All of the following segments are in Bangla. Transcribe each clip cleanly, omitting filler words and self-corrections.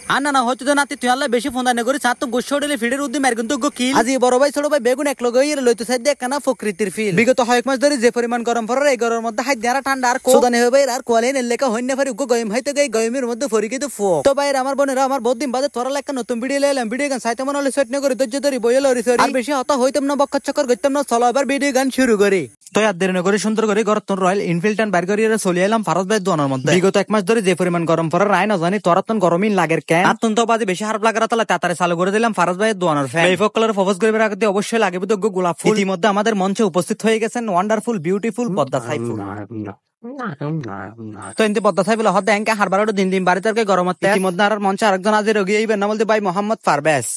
আর না হয়তো তো নাতি তুই আল্লাহ বেশি ফোন দানে করি সাত তো গোষ্ঠ উঠলে ফিডের উদ্দি মার কিন্তু কি আজি বড় ভাই ছোট ভাই বেগুন এক লগে লইতে চাই দেখ না প্রকৃতির ফিল বিগত কয়েক মাস ধরে যে পরিমাণ গরম পড়ার এই গরমের মধ্যে হাত দেওয়া ঠান্ডা আর কোদানে হবে আর কোয়ালে নেলেকা হইন্য ফারি উগো গয়ম হাইতে গাই গয়মের মধ্যে ফরি কিন্তু ফোক তো ভাই আমার বোনেরা আমার বহুত দিন বাদে তোরা একটা নতুন ভিডিও লাইলাম ভিডিও গান সাইতে মনে হলে সেট না করে ধৈর্য ধরি বইল আর বেশি হত হইতাম না বক্কা চক্কর করতাম না চলো এবার ভিডিও গান শুরু করি তো আর দেরি করে সুন্দর করে গরতন রয়্যাল এনফিল্ড টান বাইর করিয়ে চলে এলাম ফারত ভাই দোয়ানোর মধ্যে বিগত এক মাস ধরে যে পরিমাণ গরম পড়ার রায় না জানি তোরাতন গরমই লাগের কেন আতন্ত বাজে বেশি হারপ লাগার তাহলে তাড়াতাড়ি চালু করে দিলাম ফারত ভাইয়ের দোয়ানোর ফ্যান এই কালার প্রপোজ করে রাখতে অবশ্যই লাগবে তো গোলাপ ফুল ইতিমধ্যে আমাদের মঞ্চে উপস্থিত হয়ে গেছেন ওয়ান্ডারফুল বিউটিফুল পদ্মা সাইফুল তো এনতে পদ্মা সাইফুল হদ ব্যাংকে হারবার দিন দিন বাড়িতে গরমতে ইতিমধ্যে আর মঞ্চে আরেকজন আজ রোগী এই বেনা বলতে ভাই মোহাম্মদ পারভেজ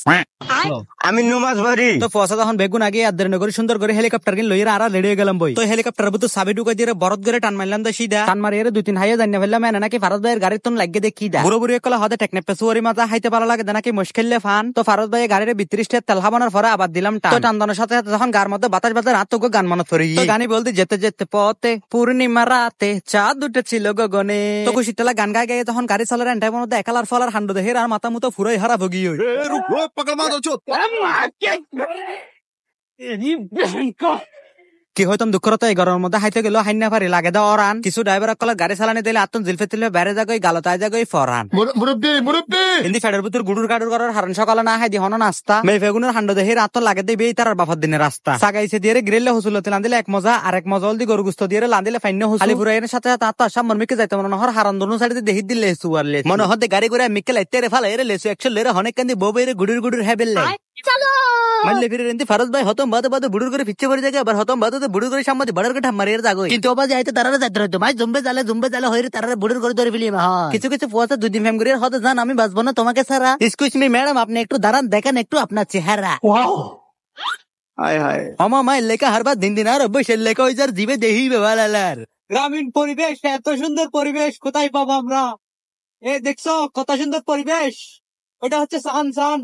আমি নমাজ পড়ি তো ফসা যখন বেগুন আগে আদের নগরী সুন্দর করে হেলিকপ্টার কিন লইরা আর রেডি হয়ে গেলাম বই তো হেলিকপ্টার বুতো সাবি ঢুকাই দিয়ে বরদ করে টান মারলাম তো সিধা টান মারি এর দুই তিন হাইয়া জানিয়ে ফেললাম এনে নাকি ফারত ভাইয়ের গাড়ির তোন লাগিয়ে দেখি দা বুড়ো বুড়ি কলা হদে টেকনে পেছুয়ারি মাথা হাইতে ভালো লাগে নাকি মুশকিলে ফান তো ফারত ভাইয়ের গাড়ির 32 তেল হাবানোর পরে আবার দিলাম টান তো টানদানোর সাথে সাথে যখন গার মধ্যে বাতাস বাতাস রাত তো গান মনে পড়ি তো গানি বলতে যেতে যেতে পথে পূর্ণিমা রাতে চাঁদ উঠেছিল গগনে তো খুশিটালা গান গায় গায়ে তখন গাড়ি চালার এন্টার মধ্যে একালার ফলার হান্ড দেহের আর মাথা মুতো ফুরাই হারা ভগি হই কি হইতাম দুঃখরত এই গরমের মধ্যে হাইতে গেল হাইনা ফারি লাগে দা অরান কিছু ড্রাইভার কল গাড়ি চালানি দিলে আত্ম জিলফে তিলে বেড়ে যাগই গালতায় যাগই ফরান হিন্দি ফেডার ভিতর গুড়ুর গাড়ুর করার হারন সকালে না হাই দি হন নাস্তা মে ফেগুনের হান্ড দেহের আত্ম লাগে দেবে তার বাফার দিনের রাস্তা সাগাইছে দিয়ে গ্রিলে হুসুলতে লান্দিলে এক মজা আর এক মজা দি গরু গুস্ত দিয়ে লান্দিলে ফাইন্য হুসুল আলিপুরাইয়ের সাথে সাথে আত্ম আসাম মর্মিকে যাইতে মনে হর হারান দোনো সাইডে দেহি দিলে সুয়ারলে মনে হতে গাড়ি করে মিকে লাইতে রে ফালা এর লেসু একশো লেরে হনেক কান্দি ববের গুড়ুর গুড়ুর হেবেলে মানলে ফিরে রেন্দি ফারত ভাই হতম বাদে বাদে বুড়ুর করে পিচ্ছে পড়ে যায় আবার হতম বাদে বুড়ুর করে সামনে বড়র করে ঠাম্মার এর জাগো কিন্তু অবাজে আইতে তারা যাইতে হইতো ভাই জম্বে জালে হইরে তারা বুড়ুর করে ধরে ফেলি কিছু কিছু পোয়াতে দুই দিন ফ্যাম করে হতে জান আমি বাঁচবো না তোমাকে ছাড়া এক্সকিউজ মি ম্যাডাম আপনি একটু দাঁড়ান দেখেন একটু আপনার চেহারা হায় হায় আমা মাই লেখা হারবার দিন দিন আর বসে লেখা হই যার জিবে দেহি বেবালালার গ্রামীণ পরিবেশ এত সুন্দর পরিবেশ কোথায় পাবো আমরা এ দেখছো কত সুন্দর পরিবেশ ওটা হচ্ছে সান সান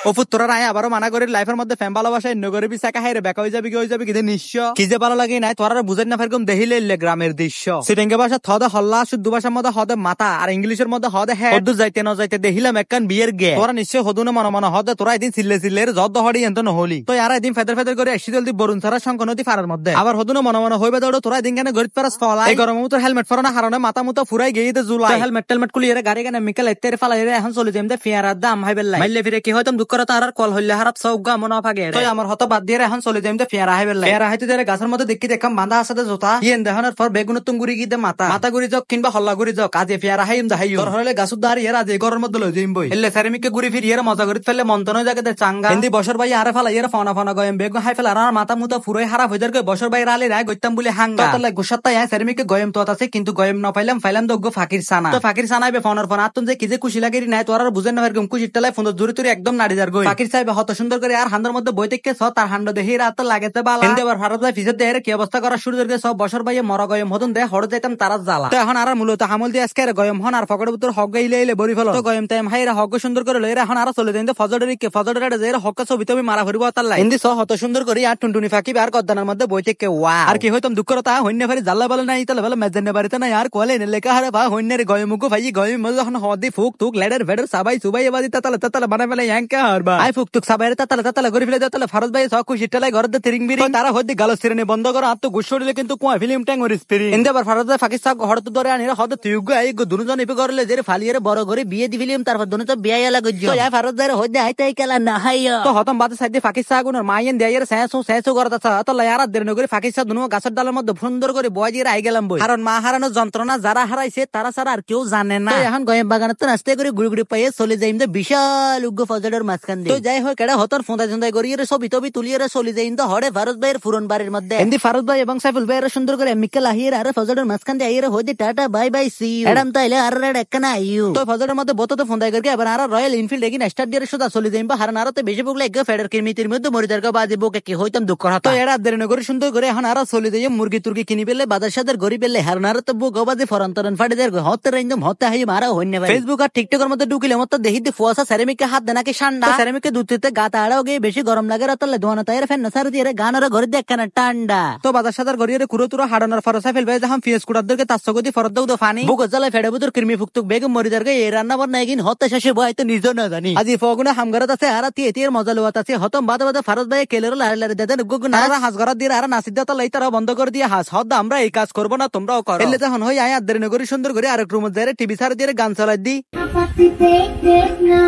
ওপর তোরা রায় আবারও মানা করে লাইফের মধ্যে ফ্যাম ভালোবাসায় নগরে বি চাকা হাইরে বেকা হয়ে যাবে কিন্তু নিশ্চয় কি যে ভালো লাগে নাই তোরা বুঝেন না ফেরকম দেখিলে গ্রামের দৃশ্য সিটেঙ্গে ভাষা থদে হল্লা শুদ্ধ ভাষার মধ্যে হদে মাথা আর ইংলিশের মধ্যে হদে হ্যাঁ উর্দু যাইতে ন যাইতে দেখিলাম একখান বিয়ের গে তোরা নিশ্চয় হদু না মনে হদে তোরা এদিন চিল্লে জদ হড়ি এত নহলি তো আর এদিন ফেদের করে এসি জলদি বরুণ ছাড়া শঙ্খ নদী ফারার মধ্যে আবার হদু না মনে হইবে দৌড়ো তোরা এদিন কেন গরিব পারাস ফলা এই গরম মতো হেলমেট ফরানো হারানো মাথা মতো ফুরাই গিয়ে জুলাই হেলমেট কুলিয়ে গাড়ি কেন মিকেল এতে ফালা এখন চলে যাই ফিয়ার দাম হাইবেল মাইলে ফিরে কি হয়তো দুঃখ আর কল হইলে হারাপ সৌগা মনে ফাগে তো আমার হতো বাদ দিয়ে এখন চলে যাই ফেরা হাইবে ফেরা হাইতে যারা গাছের মধ্যে দেখি দেখাম বাঁধা আছে জোতা ইয়েন দেখানোর পর বেগুন তুম গুড়ি গিয়ে মাথা গুড়ি যাক কিংবা হল্লা গুড়ি যাক আজ ফেরা হাইম দা হাইও হলে গাছ দাঁড়িয়ে আজ ঘরের মধ্যে লই যাইম বই এলে সেরামিকে গুড়ি ফির ইয়ের মজা করি ফেললে মন্তন জায়গাতে চাঙ্গা হিন্দি বছর ভাই আরে ফেলা ইয়ের ফনা গয়ম বেগুন হাই ফেলা আর মাথা মুতা ফুরই হারা হয়ে যার বছর ভাই রালে রায় গইতাম বলে হাঙ্গা তাহলে গুসাত্তা ইয়া সেরামিকে গয়ম তো আছে কিন্তু গয়ম না ফাইলাম দগ্গ ফাকির সানা তো ফাকির সানাইবে ফোনের ফোন আতুন যে কি যে খুশি লাগেরি নাই তোর আর বুঝেন না এরকম খুশির টালায় ফোন জুরি তুরি একদম নাড়ি যার গই ফাকির সাহেব হত সুন্দর করে আর হান্দার মধ্যে বই থেকে তার হান্ড দেহি রাত লাগেতে বালা হিন্দি আবার ভারত ভাই ফিসের দেহের কি অবস্থা করা শুরু করে সব বছর ভাই মরা গয়ম হতন দে হড় যাইতাম তারা জ্বালা তো এখন আর মূলত হামল দিয়ে আজকে গয়ম হন আর ফকড়ের ভিতর হগ গাইলে বরি ফেলো তো গয়ম টাইম হাইরা হগ সুন্দর করে লইরা এখন আর চলে দেন ফজরের যে হক ছবি তুমি মারা হরিব তার লাই হিন্দি সহ হত সুন্দর করে আর টুনটুনি ফাঁকি আর গদ্দানের মধ্যে বই থেকে ওয়া আর কি হইতাম দুঃখরতা হইন্য ফারি জাল্লা বলে নাই তাহলে বলে মেজেনে বাড়িতে না আর কোলে নে লেখা হারে বা হইন্যের গয়মুগো ভাই গয়ম মজ যখন হদি ফুক তুক লেডার ফেডার সবাই সুবাই এবাদি তাতালে বানা ফেলে ইয়াঙ্কা হারবা আই ফুক তুক সবাই তাতালে করে ফেলে তাতালে ফারত ভাই সব খুশি টালাই ঘরে তিরিং বিরিং তারা হদি গালো সিরেনি বন্ধ করে আত্ম গুছড়িলে কিন্তু কোয়া ফিল্ম ট্যাং ওর স্পিরিং ইন্দে আবার ফারত ভাই পাকিস্তান হড়ত ধরে আনিরা হদ তুইগ আই দুজন ইপে করলে যে ফালিয়ের বড় করে বিয়ে দি ফিল্ম তারপর দুনো তো বিয়ে লাগা গজ্জ তো ইয়া ফারত ভাই হদি আইতাই কেলা না হাইয়া তো হতম বাদ সাইডে পাকিস্তান গুনর মাইয়েন দেয়ার সেসো করতা তো ইয়ারা দের নগরে পাকিস্তান দুনো গাছের ডালের মধ্যে সুন্দর করে বয় দিয়ে আই গেলাম বই কারণ মা হারানোর যন্ত্রণা যারা হারাইছে তারা ছাড়া আর কেউ জানে না এখন গয়ম বাগানে তো নাস্তে করে গুড়ি পাইয়ে চলে যাইম তো বিশাল উগ্র ফজলের মাঝখান দিয়ে তো যাই হোক এটা হতর ফোঁদা ঝুঁদাই করিয়ে ছবি টবি তুলিয়ে চলে যাইম তো হরে ফারুক ভাইয়ের ফুরন বাড়ির মধ্যে হিন্দি ফারুক ভাই এবং সাইফুল ভাই সুন্দর করে মিকেল আহিয়ে আর ফজলের মাঝখান দিয়ে আইয়ে হইতে tata bye bye see you এডাম তাইলে আর একখানা আইউ তো ফজলের মধ্যে বত তো ফোঁদাই করে আবার আর রয়্যাল এনফিল্ড এগিন স্টার্ট দিয়ে সোজা চলে যাইম বা হারান আরতে বেশি বুকলে এক ফেডার কিমিতির মধ্যে মরিদার গা বাজে বুকে কি হইতাম দুঃখ হতো এরা দের নগরে সুন্দর করে এখন আর চলে যাই মুরগি তুর্গি কিনি পেলে বাজার সাদের গড়ি পেলে হারান আর তো বুক বাজে ফরন্তরন ফাটে যার হতে রাইন্দম হতে হাই মারা হইনে ভাই ফেসবুক আর টিকটকের মধ্যে ঢুকিলে মত দেখিতে ফুয়াশা সেরামিকে হাত দেনাকে ঠান্ডা সেরামিকে দুধতে গাতা আড়াও গিয়ে বেশি গরম লাগে রাতলে দোয়ানো তাইরে ফেন সার দিয়ে গানার ঘরে দেখখানা ঠান্ডা তো বাজার সাদার গড়িয়ে কুরো তুরো হাডানোর ফরসা ফেলবে যখন পিএস কুড়ারদেরকে তার সগতি ফরদ দাও ফানি বুক জ্বালায় ফেড়ে বুদুর কৃমি ফুকতুক বেগম মরিদারকে এই রান্না বান্না এগিন হতে শেষে বয় তো নিজ না জানি আজি ফগুনে হামগারাত আছে আর তিয়ার মজা লওয়াত আছে হতম বাদে বাদে ফারদ ভাই কেলের লারে লারে দেদেন গুগুন আর হাস ঘরাত দিয়ে আর নাসিদ দাও লাই তারা বন্ধ করে দিয়ে হাস হদ আমরা এই কাজ করব না তোমরাও করো এলে যখন হই আয় আদের নগরী সুন্দর করে আরেক রুম যারে টিভি সার দিয়ে গান চালাই দি Apati tek tek na,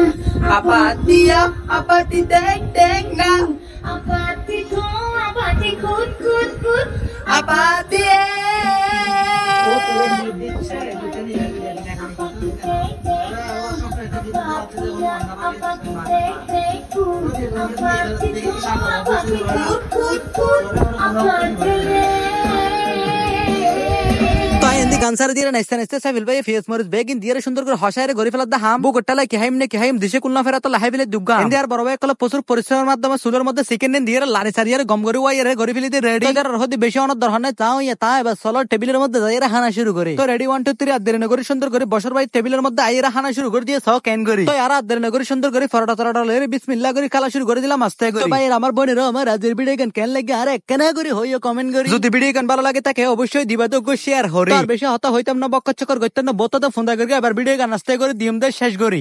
apati tek tek na, apati khut khut khut, apati গানসার দিয়ে নাইস্তা নাইস্তা সাইফিল ভাই ফেস মরিস বেগিন দিয়ে সুন্দর করে হসাইরে গরি ফেলার দা হাম বুকটা লাই কি হাইম দিশে কুলনা ফেরা তো লাহাই ফেলে দুগা ইন্ডিয়া আর বড় ভাই কল প্রচুর পরিশ্রমের মাধ্যমে সুলের মধ্যে চিকেন নিন দিয়ে লারি সারিয়ারে গম গরি ওয়াইরে গরি ফেলি দিয়ে রেডি আর হদি বেশি অনর দরহনে চাও ইয়া তা এবার সলো টেবিলের মধ্যে যাইরা হানা শুরু করে তো রেডি 1 2 3 আদের নগরী সুন্দর করে বসর ভাই টেবিলের মধ্যে আইরা হানা শুরু করে দিয়ে সব ক্যান করি তো আর আদের নগরী সুন্দর করে ফরটা তরটা লইরে বিসমিল্লাহ করে খালা শুরু করে দিলাম আস্তে করে তো ভাই আমার বোনের আমার রাজের ভিডিও গান কেন লাগে আরে কেনা করি হইও কমেন্ট করি যদি ভিডিও গান ভালো লাগে তাকে অবশ্যই দিবা তো শেয়ার হরি আর বেশি হতা হইতাম না বক্কচকর করতাম না বোতা তো ফোন দা করে আবার ভিডিও গান আস্তে করে দিম দে শেষ করি